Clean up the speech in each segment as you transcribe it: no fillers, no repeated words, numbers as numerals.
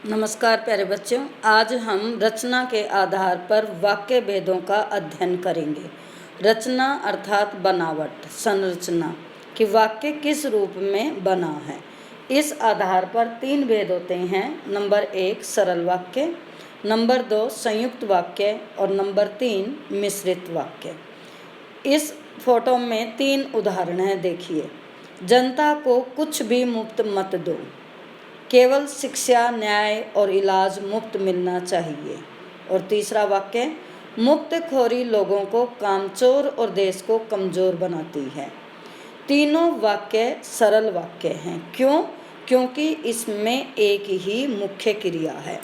नमस्कार प्यारे बच्चों, आज हम रचना के आधार पर वाक्य भेदों का अध्ययन करेंगे। रचना अर्थात बनावट, संरचना कि वाक्य किस रूप में बना है। इस आधार पर 3 भेद होते हैं। नंबर 1 सरल वाक्य, नंबर 2 संयुक्त वाक्य और नंबर 3 मिश्रित वाक्य। इस फोटो में 3 उदाहरण हैं, देखिए। जनता को कुछ भी मुफ्त मत दो, केवल शिक्षा, न्याय और इलाज मुफ्त मिलना चाहिए। और तीसरा वाक्य, मुफ्तखोरी लोगों को कामचोर और देश को कमज़ोर बनाती है। तीनों वाक्य सरल वाक्य हैं। क्यों? क्योंकि इसमें एक ही मुख्य क्रिया है।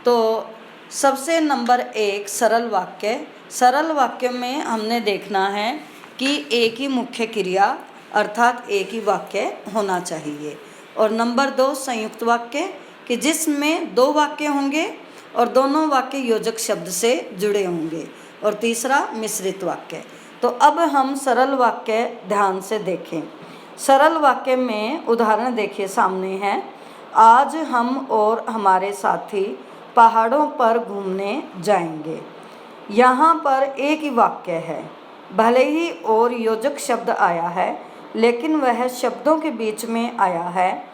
तो सबसे नंबर 1 सरल वाक्य। सरल वाक्य में हमने देखना है कि एक ही मुख्य क्रिया अर्थात एक ही वाक्य होना चाहिए। और नंबर 2 संयुक्त वाक्य कि जिसमें 2 वाक्य होंगे और दोनों वाक्य योजक शब्द से जुड़े होंगे। और तीसरा मिश्रित वाक्य। तो अब हम सरल वाक्य ध्यान से देखें। सरल वाक्य में उदाहरण देखिए, सामने है। आज हम और हमारे साथी पहाड़ों पर घूमने जाएंगे। यहाँ पर एक ही वाक्य है, भले ही और योजक शब्द आया है, लेकिन वह शब्दों के बीच में आया है,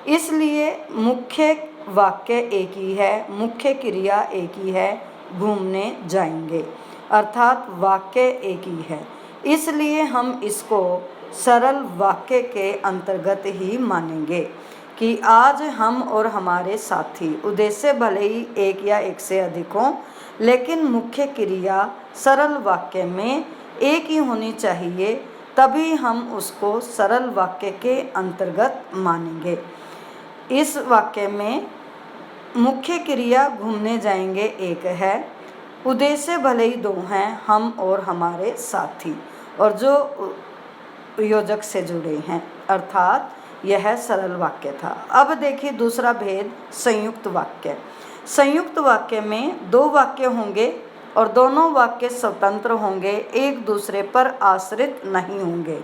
इसलिए मुख्य वाक्य एक ही है, मुख्य क्रिया एक ही है, घूमने जाएंगे, अर्थात वाक्य एक ही है। इसलिए हम इसको सरल वाक्य के अंतर्गत ही मानेंगे कि आज हम और हमारे साथी, उद्देश्य भले ही एक या एक से अधिक हों, लेकिन मुख्य क्रिया सरल वाक्य में एक ही होनी चाहिए, तभी हम उसको सरल वाक्य के अंतर्गत मानेंगे। इस वाक्य में मुख्य क्रिया घूमने जाएंगे एक है, उद्देश्य भले ही 2 हैं, हम और हमारे साथी, और जो योजक से जुड़े हैं, अर्थात यह सरल वाक्य था। अब देखिए दूसरा भेद संयुक्त वाक्य। संयुक्त वाक्य में 2 वाक्य होंगे और दोनों वाक्य स्वतंत्र होंगे, एक दूसरे पर आश्रित नहीं होंगे,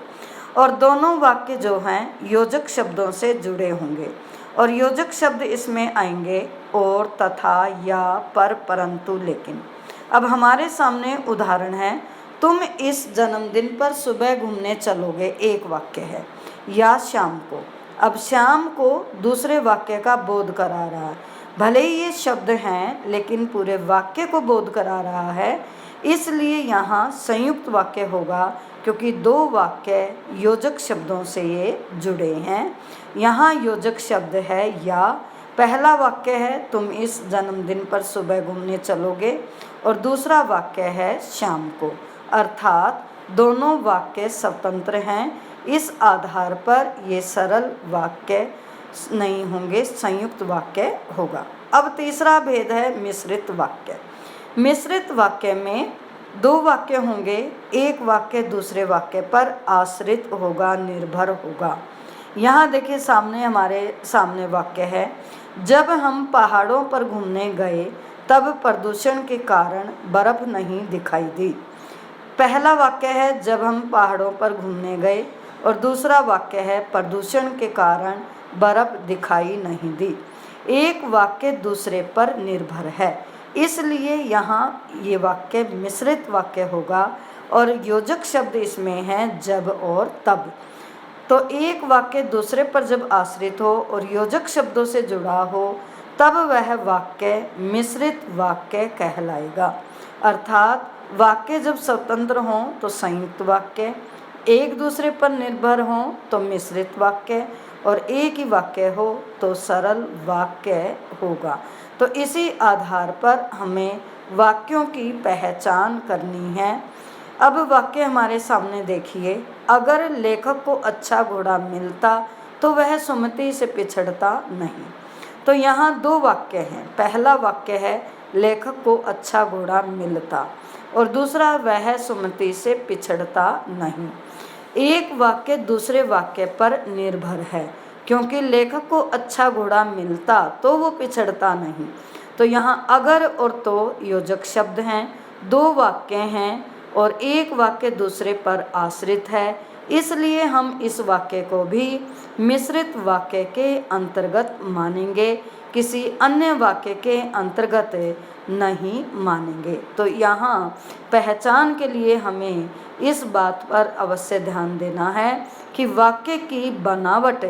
और दोनों वाक्य जो हैं योजक शब्दों से जुड़े होंगे। और योजक शब्द इसमें आएंगे और, तथा, या, पर, परंतु, लेकिन। अब हमारे सामने उदाहरण है। तुम इस जन्मदिन पर सुबह घूमने चलोगे, एक वाक्य है, या शाम को। अब शाम को दूसरे वाक्य का बोध करा रहा है। भले ही ये शब्द हैं, लेकिन पूरे वाक्य को बोध करा रहा है, इसलिए यहाँ संयुक्त वाक्य होगा, क्योंकि 2 वाक्य योजक शब्दों से ये जुड़े हैं। यहाँ योजक शब्द है या। पहला वाक्य है तुम इस जन्मदिन पर सुबह घूमने चलोगे, और दूसरा वाक्य है शाम को, अर्थात दोनों वाक्य स्वतंत्र हैं। इस आधार पर ये सरल वाक्य नहीं होंगे, संयुक्त वाक्य होगा। अब तीसरा भेद है मिश्रित वाक्य। मिश्रित वाक्य में 2 वाक्य होंगे, एक वाक्य दूसरे वाक्य पर आश्रित होगा, निर्भर होगा। यहाँ देखिए सामने हमारे सामने वाक्य है, जब हम पहाड़ों पर घूमने गए तब प्रदूषण के कारण बर्फ नहीं दिखाई दी। पहला वाक्य है जब हम पहाड़ों पर घूमने गए, और दूसरा वाक्य है प्रदूषण के कारण बर्फ दिखाई नहीं दी। एक वाक्य दूसरे पर निर्भर है, इसलिए यहाँ ये वाक्य मिश्रित वाक्य होगा, और योजक शब्द इसमें हैं जब और तब। तो एक वाक्य दूसरे पर जब आश्रित हो और योजक शब्दों से जुड़ा हो, तब वह वाक्य मिश्रित वाक्य कहलाएगा। अर्थात वाक्य जब स्वतंत्र हों तो संयुक्त वाक्य, एक दूसरे पर निर्भर हों तो मिश्रित वाक्य, और एक ही वाक्य हो तो सरल वाक्य होगा। तो इसी आधार पर हमें वाक्यों की पहचान करनी है। अब वाक्य हमारे सामने देखिए। अगर लेखक को अच्छा घोड़ा मिलता तो वह सुमति से पिछड़ता नहीं। तो यहाँ 2 वाक्य हैं। पहला वाक्य है लेखक को अच्छा घोड़ा मिलता, और दूसरा वह सुमति से पिछड़ता नहीं। एक वाक्य दूसरे वाक्य पर निर्भर है, क्योंकि लेखक को अच्छा घोड़ा मिलता तो वो पिछड़ता नहीं। तो यहाँ अगर और तो योजक शब्द हैं, 2 वाक्य हैं, और एक वाक्य दूसरे पर आश्रित है, इसलिए हम इस वाक्य को भी मिश्रित वाक्य के अंतर्गत मानेंगे किसी अन्य वाक्य के अंतर्गत नहीं मानेंगे। तो यहाँ पहचान के लिए हमें इस बात पर अवश्य ध्यान देना है कि वाक्य की बनावट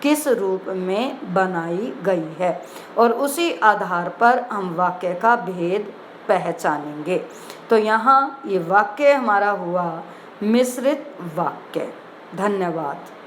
किस रूप में बनाई गई है और उसी आधार पर हम वाक्य का भेद पहचानेंगे। तो यहाँ ये वाक्य हमारा हुआ मिश्रित वाक्य। धन्यवाद।